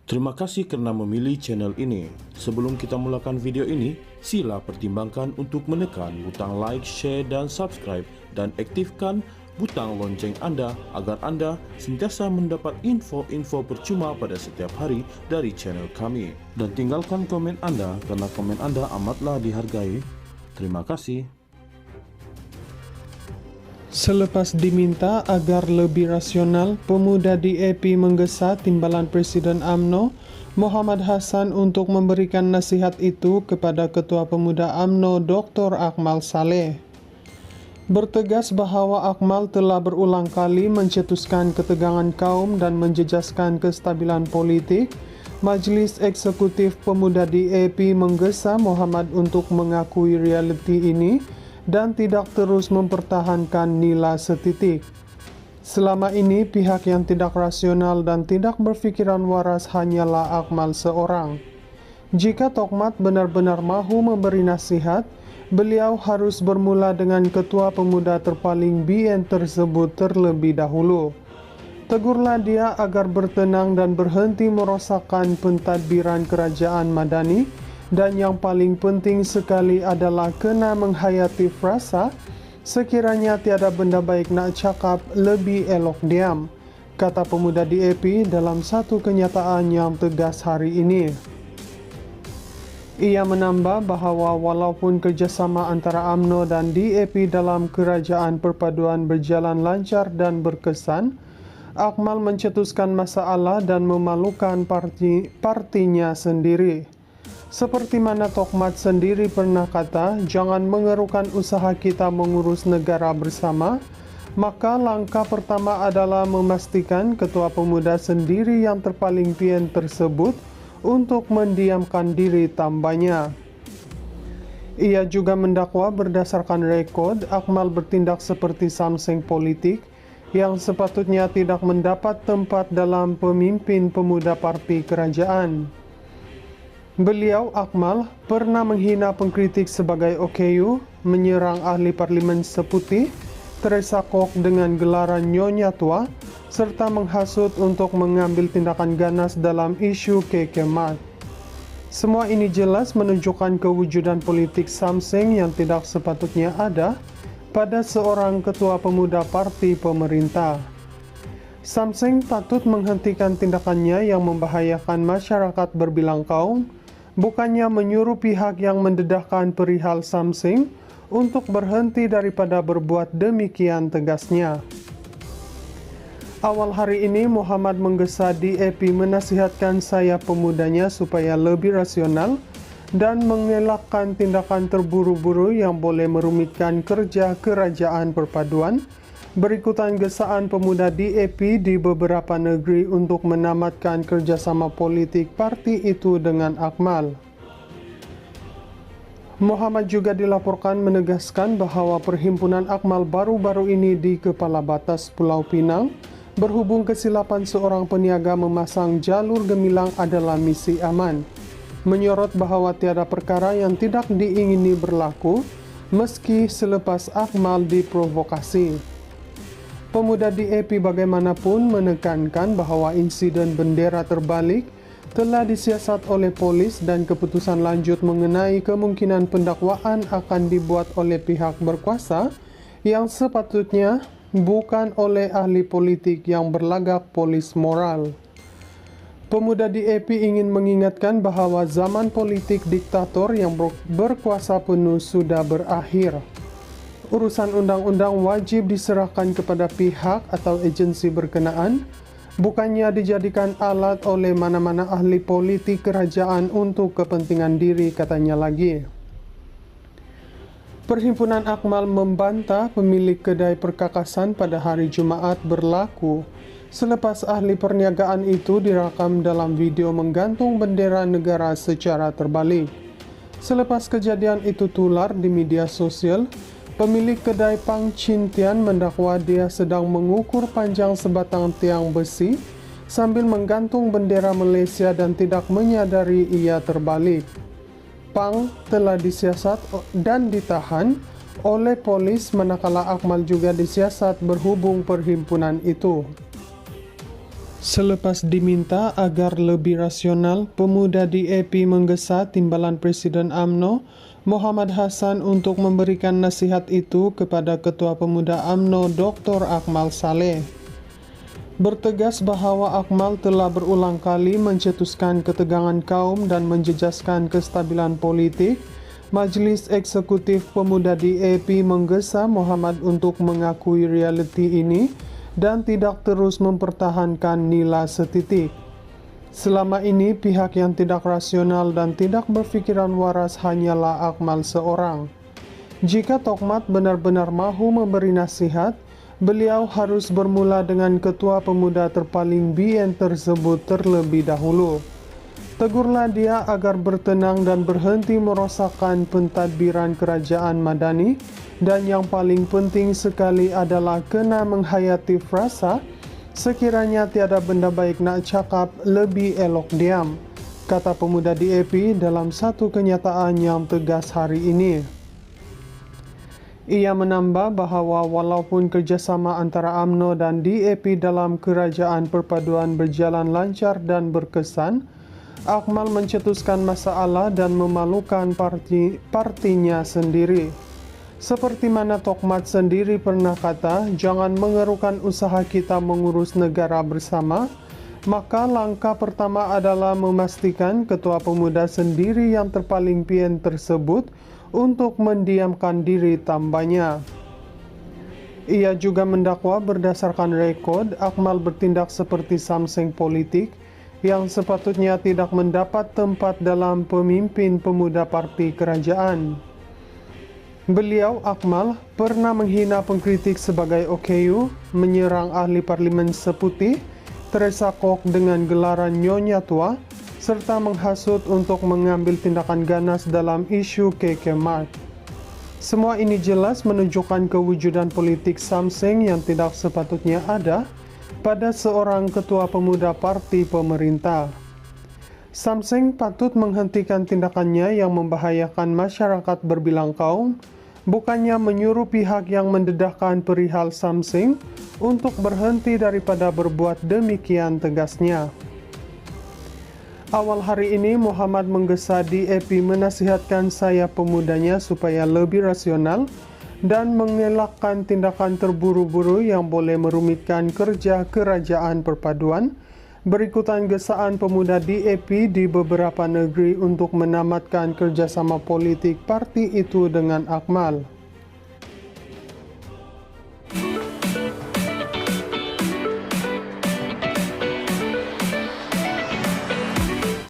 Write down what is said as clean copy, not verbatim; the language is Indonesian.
Terima kasih karena memilih channel ini. Sebelum kita mulakan video ini, sila pertimbangkan untuk menekan butang like, share, dan subscribe, dan aktifkan butang lonceng Anda agar Anda sentiasa mendapat info-info percuma pada setiap hari dari channel kami. Dan tinggalkan komen Anda karena komen Anda amatlah dihargai. Terima kasih. Selepas diminta agar lebih rasional, pemuda DAP menggesa timbalan Presiden UMNO, Muhammad Hasan untuk memberikan nasihat itu kepada Ketua Pemuda UMNO Dr. Akmal Saleh. Bertegas bahwa Akmal telah berulang kali mencetuskan ketegangan kaum dan menjejaskan kestabilan politik, Majelis Eksekutif Pemuda DAP menggesa Muhammad untuk mengakui realiti ini dan tidak terus mempertahankan nilai setitik. Selama ini, pihak yang tidak rasional dan tidak berpikiran waras hanyalah Akmal seorang. Jika Tokmat benar-benar mahu memberi nasihat, beliau harus bermula dengan ketua pemuda terpaling BN tersebut terlebih dahulu. Tegurlah dia agar bertenang dan berhenti merosakkan pentadbiran kerajaan Madani, dan yang paling penting sekali adalah kena menghayati frasa, sekiranya tiada benda baik nak cakap, lebih elok diam, kata pemuda DAP dalam satu kenyataan yang tegas hari ini. Ia menambah bahawa walaupun kerjasama antara UMNO dan DAP dalam kerajaan perpaduan berjalan lancar dan berkesan, Akmal mencetuskan masalah dan memalukan partinya sendiri. Seperti mana Tokmat sendiri pernah kata, jangan mengerukan usaha kita mengurus negara bersama, maka langkah pertama adalah memastikan ketua pemuda sendiri yang terpaling pian tersebut untuk mendiamkan diri, tambahnya. Ia juga mendakwa berdasarkan rekod, Akmal bertindak seperti samseng politik yang sepatutnya tidak mendapat tempat dalam pemimpin pemuda parti kerajaan. Beliau, Akmal, pernah menghina pengkritik sebagai OKU, menyerang ahli parlimen seputih, Teresa Kok dengan gelaran Nyonya Tua, serta menghasut untuk mengambil tindakan ganas dalam isu kekemat. Semua ini jelas menunjukkan kewujudan politik samseng yang tidak sepatutnya ada pada seorang ketua pemuda parti pemerintah. Samseng patut menghentikan tindakannya yang membahayakan masyarakat berbilang kaum, bukannya menyuruh pihak yang mendedahkan perihal samseng untuk berhenti daripada berbuat demikian, tegasnya. Awal hari ini, Muhammad menggesa DAP menasihatkan saya pemudanya supaya lebih rasional dan mengelakkan tindakan terburu-buru yang boleh merumitkan kerja kerajaan perpaduan. Berikutan gesaan pemuda DAP di beberapa negeri untuk menamatkan kerjasama politik parti itu dengan Akmal. Muhammad juga dilaporkan menegaskan bahawa perhimpunan Akmal baru-baru ini di Kepala Batas Pulau Pinang berhubung kesilapan seorang peniaga memasang jalur gemilang adalah misi aman. Menyorot bahawa tiada perkara yang tidak diingini berlaku meski selepas Akmal diprovokasi. Pemuda DAP bagaimanapun menekankan bahawa insiden bendera terbalik telah disiasat oleh polis dan keputusan lanjut mengenai kemungkinan pendakwaan akan dibuat oleh pihak berkuasa yang sepatutnya bukan oleh ahli politik yang berlagak polis moral. Pemuda DAP ingin mengingatkan bahawa zaman politik diktator yang berkuasa penuh sudah berakhir. Urusan undang-undang wajib diserahkan kepada pihak atau agensi berkenaan, bukannya dijadikan alat oleh mana-mana ahli politik kerajaan untuk kepentingan diri, katanya lagi. Perhimpunan Akmal membantah pemilik kedai perkakasan pada hari Jumaat berlaku selepas ahli perniagaan itu direkam dalam video menggantung bendera negara secara terbalik. Selepas kejadian itu tular di media sosial, pemilik kedai Pang Chin Tian mendakwa dia sedang mengukur panjang sebatang tiang besi sambil menggantung bendera Malaysia dan tidak menyadari ia terbalik. Pang telah disiasat dan ditahan oleh polis manakala Akmal juga disiasat berhubung perhimpunan itu. Selepas diminta agar lebih rasional, pemuda DAP menggesa Timbalan Presiden UMNO, Muhammad Hasan untuk memberikan nasihat itu kepada Ketua Pemuda UMNO Dr. Akmal Saleh. Bertegas bahwa Akmal telah berulang kali mencetuskan ketegangan kaum dan menjejaskan kestabilan politik, Majelis Eksekutif Pemuda DAP menggesa Muhammad untuk mengakui realiti ini dan tidak terus mempertahankan nilai setitik. Selama ini, pihak yang tidak rasional dan tidak berpikiran waras hanyalah Akmal seorang. Jika Tokmat benar-benar mahu memberi nasihat, beliau harus bermula dengan ketua pemuda terpaling BN tersebut terlebih dahulu. Tegurlah dia agar bertenang dan berhenti merosakkan pentadbiran kerajaan Madani, dan yang paling penting sekali adalah kena menghayati frasa, sekiranya tiada benda baik nak cakap, lebih elok diam, kata pemuda DAP dalam satu kenyataan yang tegas hari ini. Ia menambah bahawa walaupun kerjasama antara UMNO dan DAP dalam kerajaan perpaduan berjalan lancar dan berkesan, Akmal mencetuskan masalah dan memalukan partinya sendiri. Seperti mana Tokmat sendiri pernah kata, jangan mengerukan usaha kita mengurus negara bersama, maka langkah pertama adalah memastikan ketua pemuda sendiri yang terpaling PN tersebut untuk mendiamkan diri, tambahnya. Ia juga mendakwa berdasarkan rekod, Akmal bertindak seperti samseng politik yang sepatutnya tidak mendapat tempat dalam pemimpin pemuda parti kerajaan. Beliau, Akmal, pernah menghina pengkritik sebagai OKU, menyerang ahli parlimen seputih, Teresa Kok dengan gelaran Nyonya Tua, serta menghasut untuk mengambil tindakan ganas dalam isu KK Mart. Semua ini jelas menunjukkan kewujudan politik samseng yang tidak sepatutnya ada pada seorang ketua pemuda parti pemerintah. Samseng patut menghentikan tindakannya yang membahayakan masyarakat berbilang kaum, bukannya menyuruh pihak yang mendedahkan perihal samseng untuk berhenti daripada berbuat demikian, tegasnya. Awal hari ini, Muhammad menggesa DAP menasihatkan saya pemudanya supaya lebih rasional dan mengelakkan tindakan terburu-buru yang boleh merumitkan kerja kerajaan perpaduan. Berikutan gesaan pemuda DAP di beberapa negeri untuk menamatkan kerjasama politik parti itu dengan Akmal.